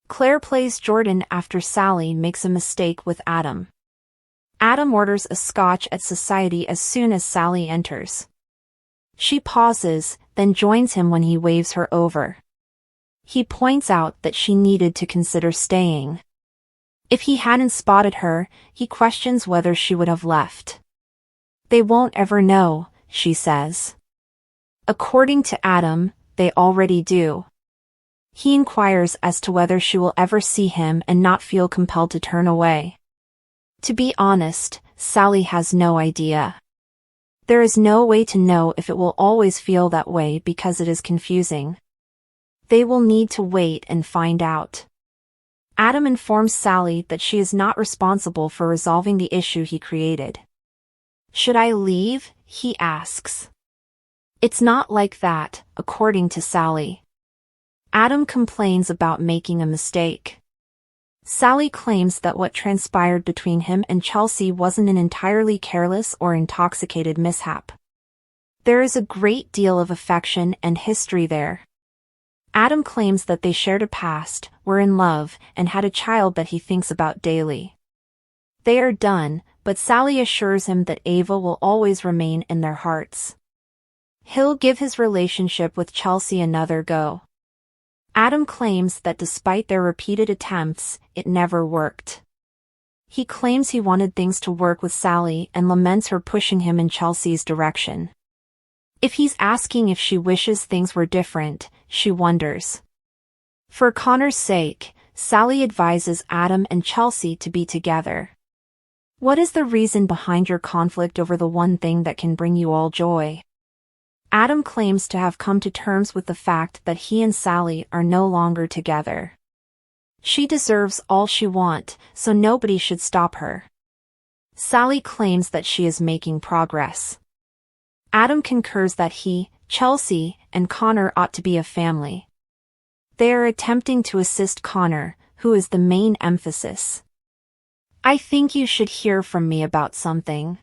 Claire plays Jordan after Sally makes a mistake with Adam. Adam orders a scotch at society as soon as Sally enters. She pauses, then joins him when he waves her over. He points out that she needed to consider staying. If he hadn't spotted her, he questions whether she would have left. They won't ever know, she says. According to Adam, they already do. He inquires as to whether she will ever see him and not feel compelled to turn away. To be honest, Sally has no idea. There is no way to know if it will always feel that way because it is confusing. They will need to wait and find out. Adam informs Sally that she is not responsible for resolving the issue he created. Should I leave? He asks. It's not like that, according to Sally. Adam complains about making a mistake. Sally claims that what transpired between him and Chelsea wasn't an entirely careless or intoxicated mishap. There is a great deal of affection and history there. Adam claims that they shared a past, were in love, and had a child that he thinks about daily. They are done, but Sally assures him that Ava will always remain in their hearts. He'll give his relationship with Chelsea another go. Adam claims that despite their repeated attempts, it never worked. He claims he wanted things to work with Sally and laments her pushing him in Chelsea's direction. If he's asking if she wishes things were different, she wonders. For Connor's sake, Sally advises Adam and Chelsea to be together. What is the reason behind your conflict over the one thing that can bring you all joy? Adam claims to have come to terms with the fact that he and Sally are no longer together. She deserves all she wants, so nobody should stop her. Sally claims that she is making progress. Adam concurs that he, Chelsea, and Connor ought to be a family. They are attempting to assist Connor, who is the main emphasis. I think you should hear from me about something.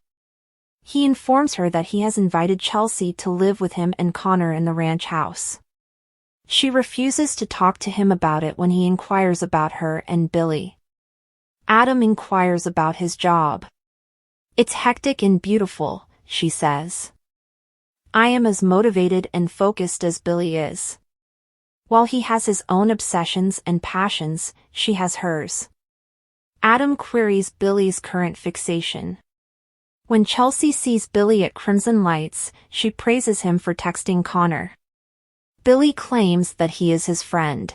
He informs her that he has invited Chelsea to live with him and Connor in the ranch house. She refuses to talk to him about it when he inquires about her and Billy. Adam inquires about his job. It's hectic and beautiful, she says. I am as motivated and focused as Billy is. While he has his own obsessions and passions, she has hers. Adam queries Billy's current fixation. When Chelsea sees Billy at Crimson Lights, she praises him for texting Connor. Billy claims that he is his friend.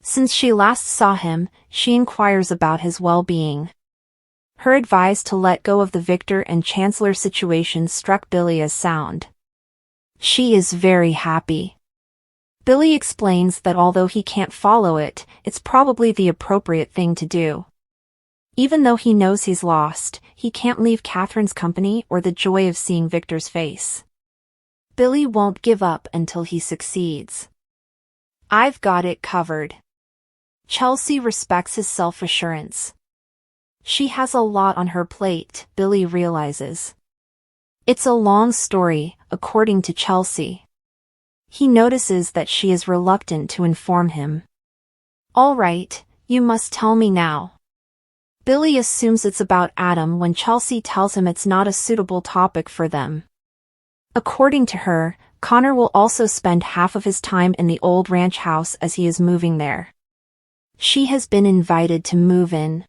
Since she last saw him, she inquires about his well-being. Her advice to let go of the Victor and Chancellor situation struck Billy as sound. She is very happy. Billy explains that although he can't follow it, it's probably the appropriate thing to do. Even though he knows he's lost, he can't leave Catherine's company or the joy of seeing Victor's face. Billy won't give up until he succeeds. I've got it covered. Chelsea respects his self-assurance. She has a lot on her plate, Billy realizes. It's a long story, according to Chelsea. He notices that she is reluctant to inform him. All right, you must tell me now. Billy assumes it's about Adam when Chelsea tells him it's not a suitable topic for them. According to her, Connor will also spend half of his time in the old ranch house as he is moving there. She has been invited to move in.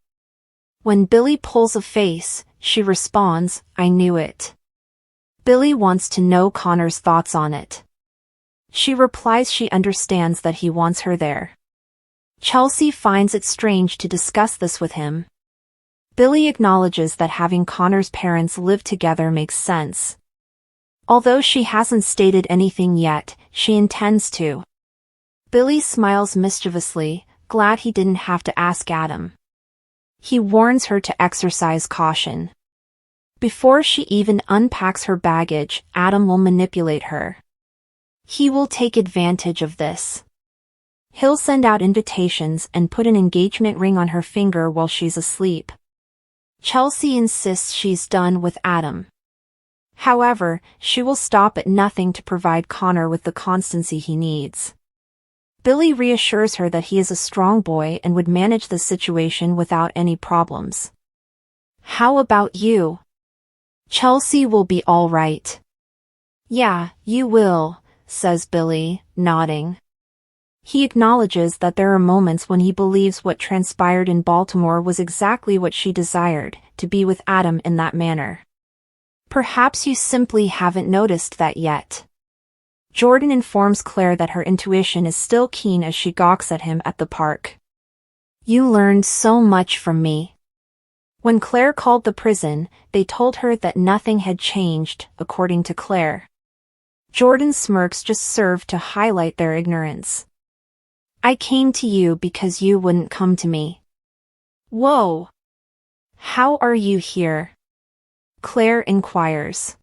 When Billy pulls a face, she responds, I knew it. Billy wants to know Connor's thoughts on it. She replies she understands that he wants her there. Chelsea finds it strange to discuss this with him. Billy acknowledges that having Connor's parents live together makes sense. Although she hasn't stated anything yet, she intends to. Billy smiles mischievously, glad he didn't have to ask Adam. He warns her to exercise caution. Before she even unpacks her baggage, Adam will manipulate her. He will take advantage of this. He'll send out invitations and put an engagement ring on her finger while she's asleep. Chelsea insists she's done with Adam. However, she will stop at nothing to provide Connor with the constancy he needs. Billy reassures her that he is a strong boy and would manage the situation without any problems. How about you? Chelsea will be all right. Yeah, you will, says Billy, nodding. He acknowledges that there are moments when he believes what transpired in Baltimore was exactly what she desired, to be with Adam in that manner. Perhaps you simply haven't noticed that yet. Jordan informs Claire that her intuition is still keen as she gawks at him at the park. You learned so much from me. When Claire called the prison, they told her that nothing had changed, according to Claire. Jordan's smirks just served to highlight their ignorance. I came to you because you wouldn't come to me. Whoa! How are you here? Claire inquires.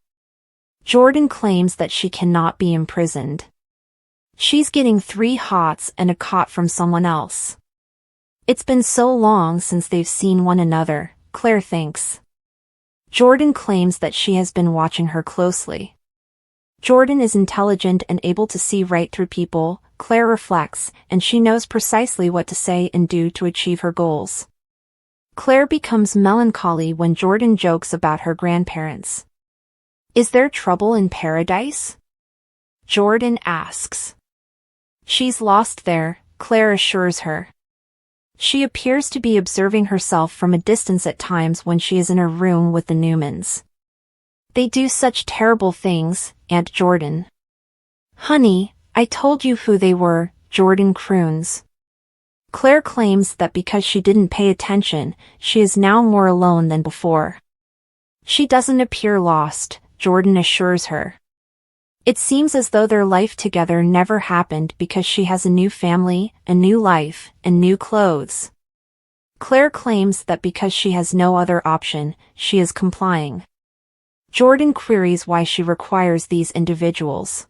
Jordan claims that she cannot be imprisoned. She's getting 3 hots and a cot from someone else. It's been so long since they've seen one another, Claire thinks. Jordan claims that she has been watching her closely. Jordan is intelligent and able to see right through people, Claire reflects, and she knows precisely what to say and do to achieve her goals. Claire becomes melancholy when Jordan jokes about her grandparents. Is there trouble in paradise? Jordan asks. She's lost there, Claire assures her. She appears to be observing herself from a distance at times when she is in her room with the Newmans. They do such terrible things, Aunt Jordan. Honey, I told you who they were, Jordan croons. Claire claims that because she didn't pay attention, she is now more alone than before. She doesn't appear lost, Jordan assures her. It seems as though their life together never happened because she has a new family, a new life, and new clothes. Claire claims that because she has no other option, she is complying. Jordan queries why she requires these individuals.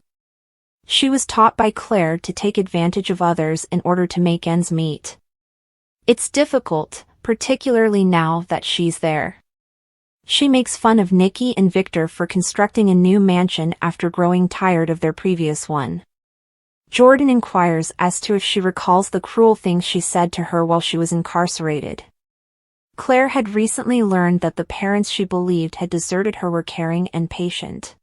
She was taught by Claire to take advantage of others in order to make ends meet. It's difficult, particularly now that she's there. She makes fun of Nikki and Victor for constructing a new mansion after growing tired of their previous one. Jordan inquires as to if she recalls the cruel things she said to her while she was incarcerated. Claire had recently learned that the parents she believed had deserted her were caring and patient.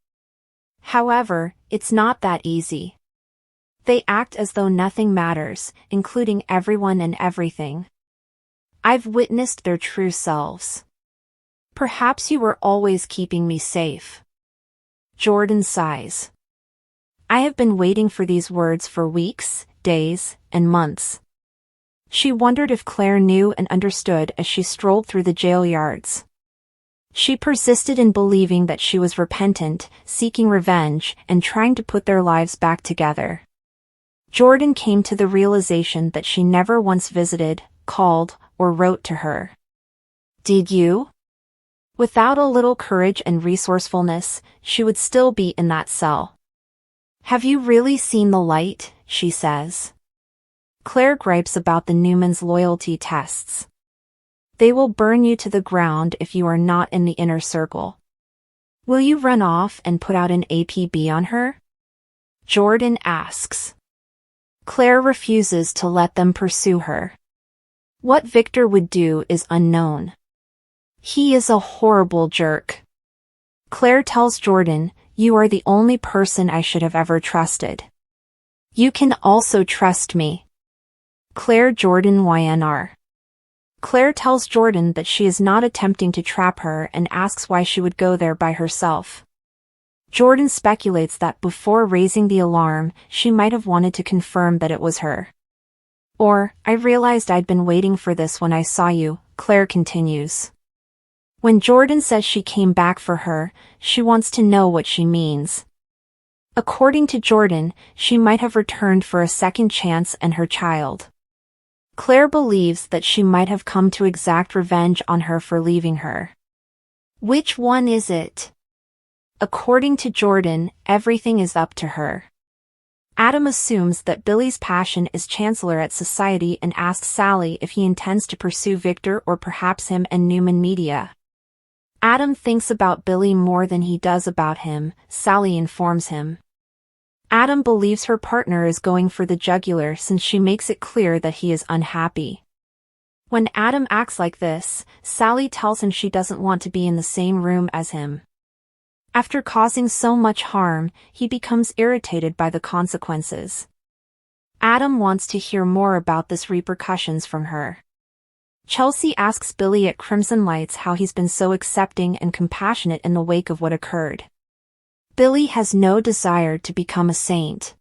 However, it's not that easy. They act as though nothing matters, including everyone and everything. I've witnessed their true selves. Perhaps you were always keeping me safe. Jordan sighs. I have been waiting for these words for weeks, days, and months. She wondered if Claire knew and understood as she strolled through the jail yards. She persisted in believing that she was repentant, seeking revenge, and trying to put their lives back together. Jordan came to the realization that she never once visited, called, or wrote to her. Did you? Without a little courage and resourcefulness, she would still be in that cell. Have you really seen the light? She says. Claire gripes about the Newmans' loyalty tests. They will burn you to the ground if you are not in the inner circle. Will you run off and put out an APB on her? Jordan asks. Claire refuses to let them pursue her. What Victor would do is unknown. He is a horrible jerk. Claire tells Jordan, you are the only person I should have ever trusted. You can also trust me. Claire Jordan YNR. Claire tells Jordan that she is not attempting to trap her and asks why she would go there by herself. Jordan speculates that before raising the alarm, she might have wanted to confirm that it was her. Or, I realized I'd been waiting for this when I saw you, Claire continues. When Jordan says she came back for her, she wants to know what she means. According to Jordan, she might have returned for a second chance and her child. Claire believes that she might have come to exact revenge on her for leaving her. Which one is it? According to Jordan, everything is up to her. Adam assumes that Billy's passion is chancellor at society and asks Sally if he intends to pursue Victor or perhaps him and Newman Media. Adam thinks about Billy more than he does about him, Sally informs him. Adam believes her partner is going for the jugular since she makes it clear that he is unhappy. When Adam acts like this, Sally tells him she doesn't want to be in the same room as him. After causing so much harm, he becomes irritated by the consequences. Adam wants to hear more about this repercussions from her. Chelsea asks Billy at Crimson Lights how he's been so accepting and compassionate in the wake of what occurred. Billy has no desire to become a saint.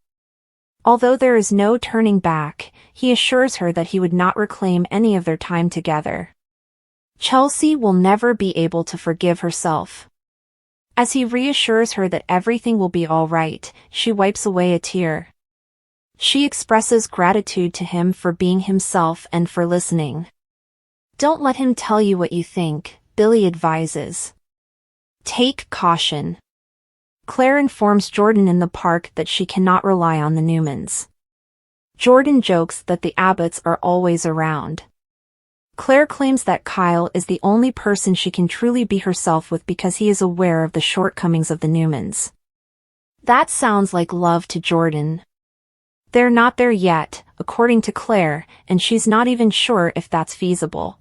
Although there is no turning back, he assures her that he would not reclaim any of their time together. Chelsea will never be able to forgive herself. As he reassures her that everything will be all right, she wipes away a tear. She expresses gratitude to him for being himself and for listening. Don't let him tell you what you think, Billy advises. Take caution. Claire informs Jordan in the park that she cannot rely on the Newmans. Jordan jokes that the Abbotts are always around. Claire claims that Kyle is the only person she can truly be herself with because he is aware of the shortcomings of the Newmans. That sounds like love to Jordan. They're not there yet, according to Claire, and she's not even sure if that's feasible.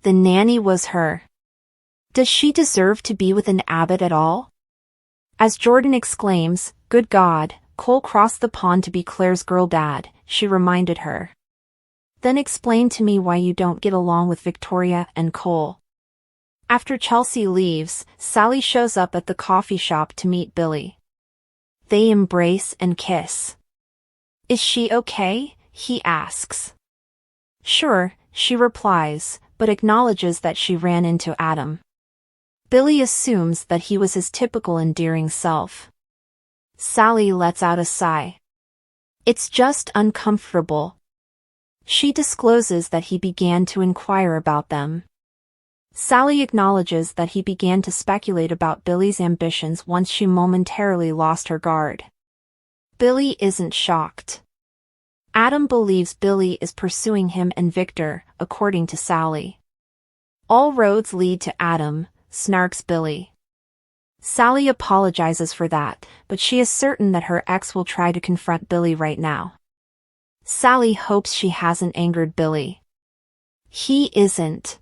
The nanny was her. Does she deserve to be with an Abbott at all? As Jordan exclaims, "Good God, Cole crossed the pond to be Claire's girl dad," she reminded her. Then explain to me why you don't get along with Victoria and Cole. After Chelsea leaves, Sally shows up at the coffee shop to meet Billy. They embrace and kiss. Is she okay? He asks. Sure, she replies, but acknowledges that she ran into Adam. Billy assumes that he was his typical endearing self. Sally lets out a sigh. It's just uncomfortable. She discloses that he began to inquire about them. Sally acknowledges that he began to speculate about Billy's ambitions once she momentarily lost her guard. Billy isn't shocked. Adam believes Billy is pursuing him and Victor, according to Sally. All roads lead to Adam, snarks Billy. Sally apologizes for that, but she is certain that her ex will try to confront Billy right now. Sally hopes she hasn't angered Billy. He isn't.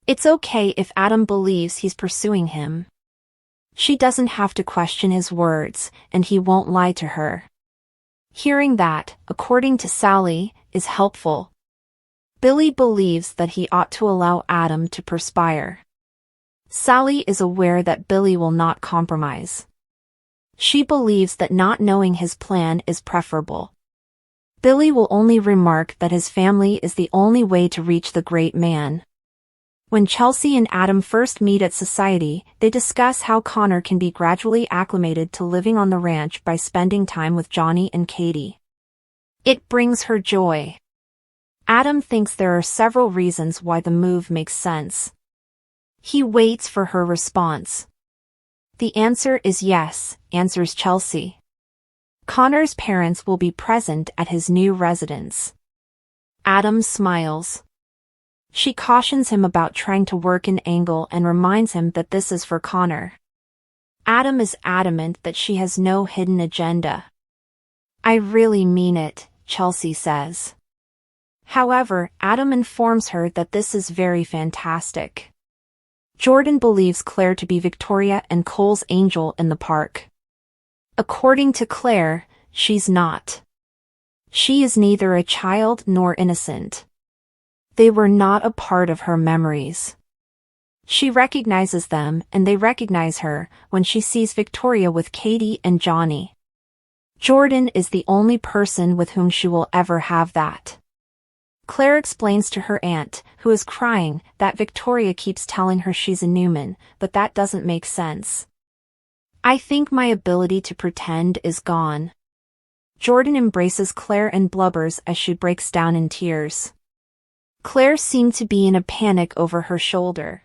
It's okay if Adam believes he's pursuing him. She doesn't have to question his words, and he won't lie to her. Hearing that, according to Sally, is helpful. Billy believes that he ought to allow Adam to perspire. Sally is aware that Billy will not compromise. She believes that not knowing his plan is preferable. Billy will only remark that his family is the only way to reach the great man. When Chelsea and Adam first meet at society, they discuss how Connor can be gradually acclimated to living on the ranch by spending time with Johnny and Katie. It brings her joy. Adam thinks there are several reasons why the move makes sense. He waits for her response. The answer is yes, answers Chelsea. Connor's parents will be present at his new residence. Adam smiles. She cautions him about trying to work an angle and reminds him that this is for Connor. Adam is adamant that she has no hidden agenda. I really mean it, Chelsea says. However, Adam informs her that this is very fantastic. Jordan believes Claire to be Victoria and Cole's angel in the park. According to Claire, she's not. She is neither a child nor innocent. They were not a part of her memories. She recognizes them and they recognize her when she sees Victoria with Katie and Johnny. Jordan is the only person with whom she will ever have that. Claire explains to her aunt, who is crying, that Victoria keeps telling her she's a Newman, but that doesn't make sense. I think my ability to pretend is gone. Jordan embraces Claire and blubbers as she breaks down in tears. Claire seemed to be in a panic over her shoulder.